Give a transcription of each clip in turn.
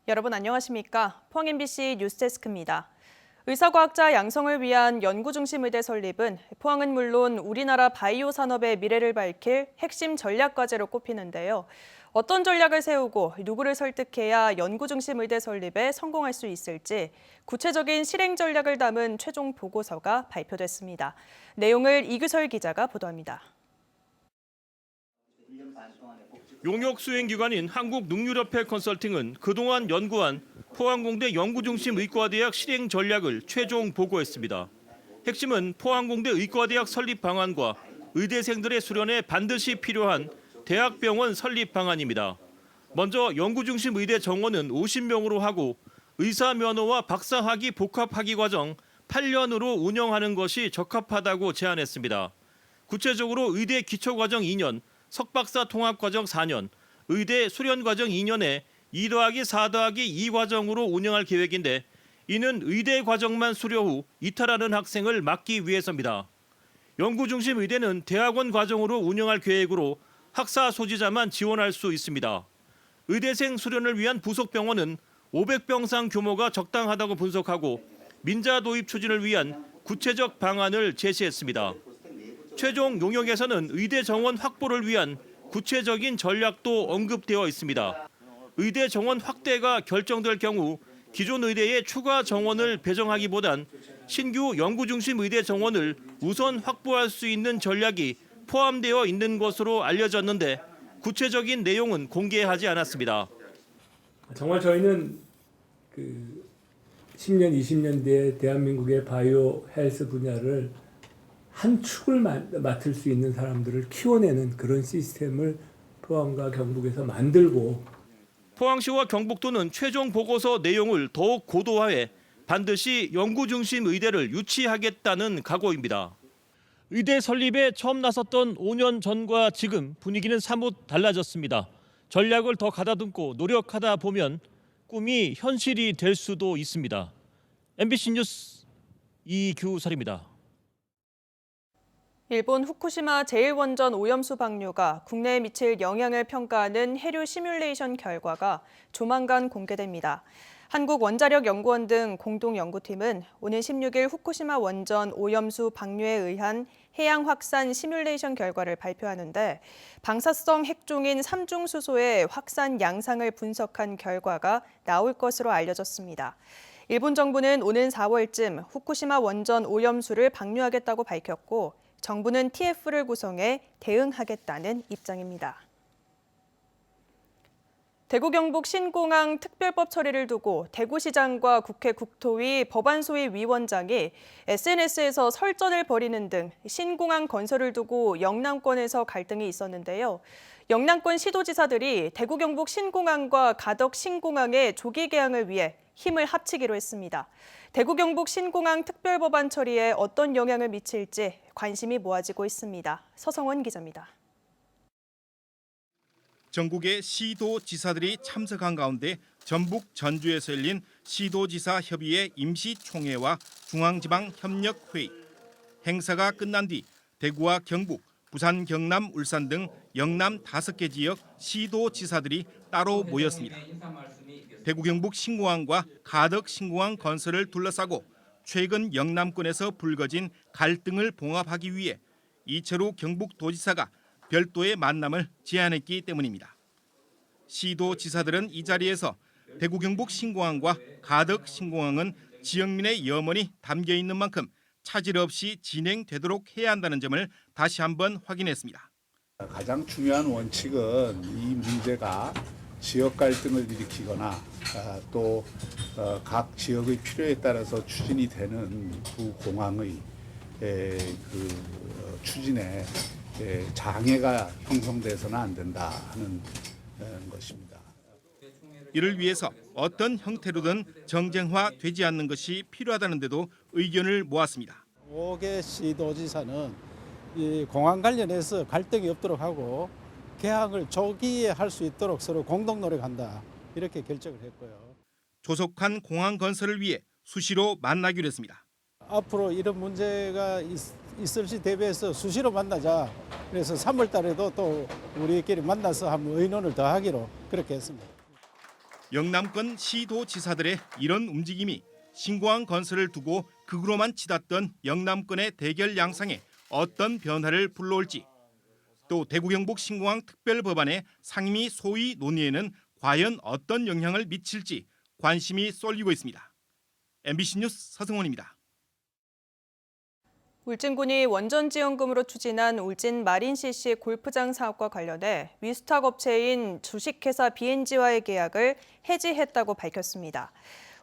여러분 안녕하십니까? 포항 MBC 뉴스데스크입니다. 의사과학자 양성을 위한 연구중심 의대 설립은 포항은 물론 우리나라 바이오 산업의 미래를 밝힐 핵심 전략 과제로 꼽히는데요. 어떤 전략을 세우고 누구를 설득해야 연구중심 의대 설립에 성공할 수 있을지 구체적인 실행 전략을 담은 최종 보고서가 발표됐습니다. 내용을 이규설 기자가 보도합니다. 용역 수행기관인 한국능률협회 컨설팅은 그동안 연구한 포항공대 연구중심 의과대학 실행 전략을 최종 보고했습니다. 핵심은 포항공대 의과대학 설립 방안과 의대생들의 수련에 반드시 필요한 대학병원 설립 방안입니다. 먼저 연구중심 의대 정원은 50명으로 하고 의사 면허와 박사학위 복합학위 과정 8년으로 운영하는 것이 적합하다고 제안했습니다. 구체적으로 의대 기초과정 2년, 석박사 통합과정 4년, 의대 수련과정 2년에 2+4+2 과정으로 운영할 계획인데 이는 의대 과정만 수료 후 이탈하는 학생을 막기 위해서입니다. 연구중심 의대는 대학원 과정으로 운영할 계획으로 학사 소지자만 지원할 수 있습니다. 의대생 수련을 위한 부속병원은 500병상 규모가 적당하다고 분석하고 민자 도입 추진을 위한 구체적 방안을 제시했습니다. 최종 용역에서는 의대 정원 확보를 위한 구체적인 전략도 언급되어 있습니다. 의대 정원 확대가 결정될 경우 기존 의대에 추가 정원을 배정하기보단 신규 연구중심 의대 정원을 우선 확보할 수 있는 전략이 포함되어 있는 것으로 알려졌는데 구체적인 내용은 공개하지 않았습니다. 정말 저희는 10년, 20년 뒤에 대한민국의 바이오 헬스 분야를 한 축을 맡을 수 있는 사람들을 키워내는 그런 시스템을 포항과 경북에서 만들고 포항시와 경북도는 최종 보고서 내용을 더욱 고도화해 반드시 연구중심 의대를 유치하겠다는 각오입니다. 의대 설립에 처음 나섰던 5년 전과 지금 분위기는 사뭇 달라졌습니다. 전략을 더 가다듬고 노력하다 보면 꿈이 현실이 될 수도 있습니다. MBC 뉴스 이규설입니다. 일본 후쿠시마 제1원전 오염수 방류가 국내에 미칠 영향을 평가하는 해류 시뮬레이션 결과가 조만간 공개됩니다. 한국원자력연구원 등 공동연구팀은 오는 16일 후쿠시마 원전 오염수 방류에 의한 해양 확산 시뮬레이션 결과를 발표하는데 방사성 핵종인 삼중수소의 확산 양상을 분석한 결과가 나올 것으로 알려졌습니다. 일본 정부는 오는 4월쯤 후쿠시마 원전 오염수를 방류하겠다고 밝혔고 정부는 TF를 구성해 대응하겠다는 입장입니다. 대구 경북 신공항 특별법 처리를 두고 대구시장과 국회 국토위 법안소위 위원장이 SNS에서 설전을 벌이는 등 신공항 건설을 두고 영남권에서 갈등이 있었는데요. 영남권 시도지사들이 대구 경북 신공항과 가덕 신공항의 조기 개항을 위해 힘을 합치기로 했습니다. 대구 경북 신공항 특별법안 처리에 어떤 영향을 미칠지 관심이 모아지고 있습니다. 서성원 기자입니다. 전국의 시도지사들이 참석한 가운데 전북 전주에서 열린 시도지사 협의회 임시총회와 중앙지방협력회의. 행사가 끝난 뒤 대구와 경북, 부산, 경남, 울산 등 영남 5개 지역 시도지사들이 따로 모였습니다. 대구 경북 신공항과 가덕 신공항 건설을 둘러싸고 최근 영남권에서 불거진 갈등을 봉합하기 위해 이철우 경북도지사가 별도의 만남을 제안했기 때문입니다. 시도지사들은 이 자리에서 대구 경북 신공항과 가덕 신공항은 지역민의 염원이 담겨 있는 만큼 차질 없이 진행되도록 해야 한다는 점을 다시 한번 확인했습니다. 가장 중요한 원칙은 이 문제가 지역 갈등을 일으키거나 또 각 지역의 필요에 따라서 추진이 되는 두 공항의 추진에 장애가 형성돼서는 안 된다 하는 것입니다. 이를 위해서 어떤 형태로든 정쟁화되지 않는 것이 필요하다는 데도 의견을 모았습니다. 5개 시도지사는 이 공항 관련해서 갈등이 없도록 하고 개항을 조기에 할 수 있도록 서로 공동 노력한다 이렇게 결정을 했고요. 조속한 공항 건설을 위해 수시로 만나기로 했습니다. 앞으로 이런 문제가 있을 시 대비해서 수시로 만나자. 그래서 3월 달에도 또 우리끼리 만나서 한번 의논을 더 하기로 그렇게 했습니다. 영남권 시도지사들의 이런 움직임이 신공항 건설을 두고 극으로만 치닫던 영남권의 대결 양상에 어떤 변화를 불러올지, 또 대구 경북 신공항 특별법안의 상임위 소위 논의에는 과연 어떤 영향을 미칠지 관심이 쏠리고 있습니다. MBC 뉴스 서승원입니다. 울진군이 원전지원금으로 추진한 울진 마린 CC 골프장 사업과 관련해 위수탁 업체인 주식회사 B&G와의 계약을 해지했다고 밝혔습니다.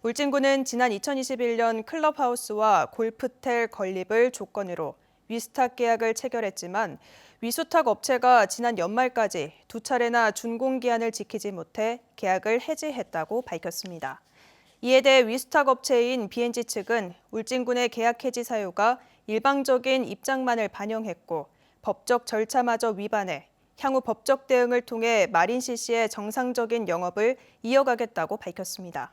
울진군은 지난 2021년 클럽하우스와 골프텔 건립을 조건으로 위수탁 계약을 체결했지만 위수탁 업체가 지난 연말까지 2차례나 준공기한을 지키지 못해 계약을 해지했다고 밝혔습니다. 이에 대해 위수탁 업체인 B&G 측은 울진군의 계약 해지 사유가 일방적인 입장만을 반영했고 법적 절차마저 위반해 향후 법적 대응을 통해 마린 CC의 정상적인 영업을 이어가겠다고 밝혔습니다.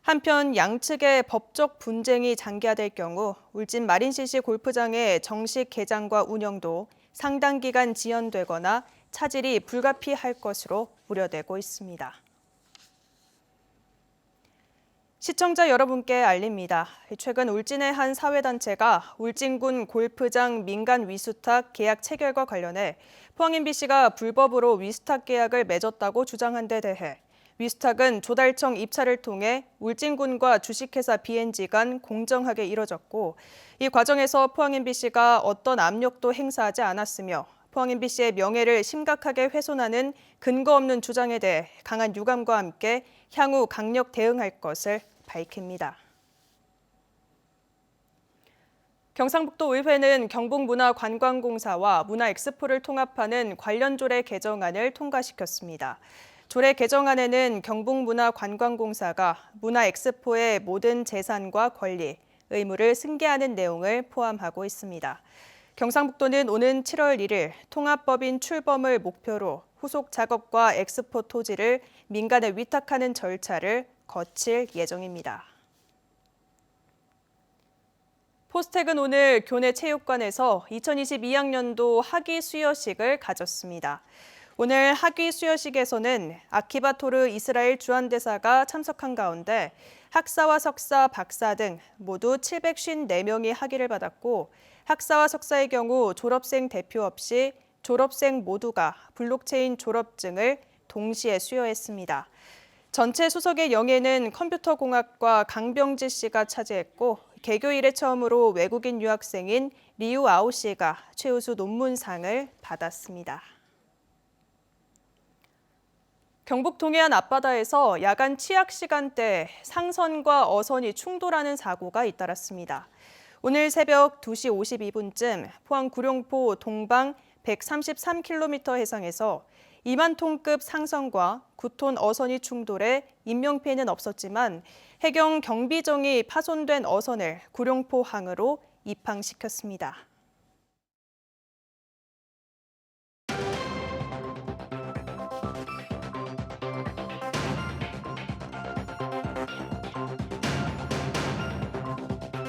한편 양측의 법적 분쟁이 장기화될 경우 울진 마린 CC 골프장의 정식 개장과 운영도 상당 기간 지연되거나 차질이 불가피할 것으로 우려되고 있습니다. 시청자 여러분께 알립니다. 최근 울진의 한 사회단체가 울진군 골프장 민간 위수탁 계약 체결과 관련해 포항 MBC가 불법으로 위수탁 계약을 맺었다고 주장한 데 대해 위수탁은 조달청 입찰을 통해 울진군과 주식회사 B&G 간 공정하게 이뤄졌고 이 과정에서 포항 MBC가 어떤 압력도 행사하지 않았으며 포항 MBC의 명예를 심각하게 훼손하는 근거 없는 주장에 대해 강한 유감과 함께 향후 강력 대응할 것을 밝힙니다. 경상북도 의회는 경북문화관광공사와 문화엑스포를 통합하는 관련 조례 개정안을 통과시켰습니다. 조례 개정안에는 경북문화관광공사가 문화엑스포의 모든 재산과 권리, 의무를 승계하는 내용을 포함하고 있습니다. 경상북도는 오는 7월 1일 통합법인 출범을 목표로 후속 작업과 엑스포 토지를 민간에 위탁하는 절차를 거칠 예정입니다. 포스텍은 오늘 교내 체육관에서 2022학년도 학위 수여식을 가졌습니다. 오늘 학위 수여식에서는 아키바토르 이스라엘 주한대사가 참석한 가운데 학사와 석사, 박사 등 모두 754명이 학위를 받았고 학사와 석사의 경우 졸업생 대표 없이 졸업생 모두가 블록체인 졸업증을 동시에 수여했습니다. 전체 수석의 영예는 컴퓨터공학과 강병지 씨가 차지했고 개교 이래 처음으로 외국인 유학생인 리우 아오 씨가 최우수 논문상을 받았습니다. 경북 동해안 앞바다에서 야간 취약 시간대 상선과 어선이 충돌하는 사고가 잇따랐습니다. 오늘 새벽 2시 52분쯤 포항 구룡포 동방 133km 해상에서 2만 톤급 상선과 9톤 어선이 충돌해 인명피해는 없었지만 해경 경비정이 파손된 어선을 구룡포항으로 입항시켰습니다.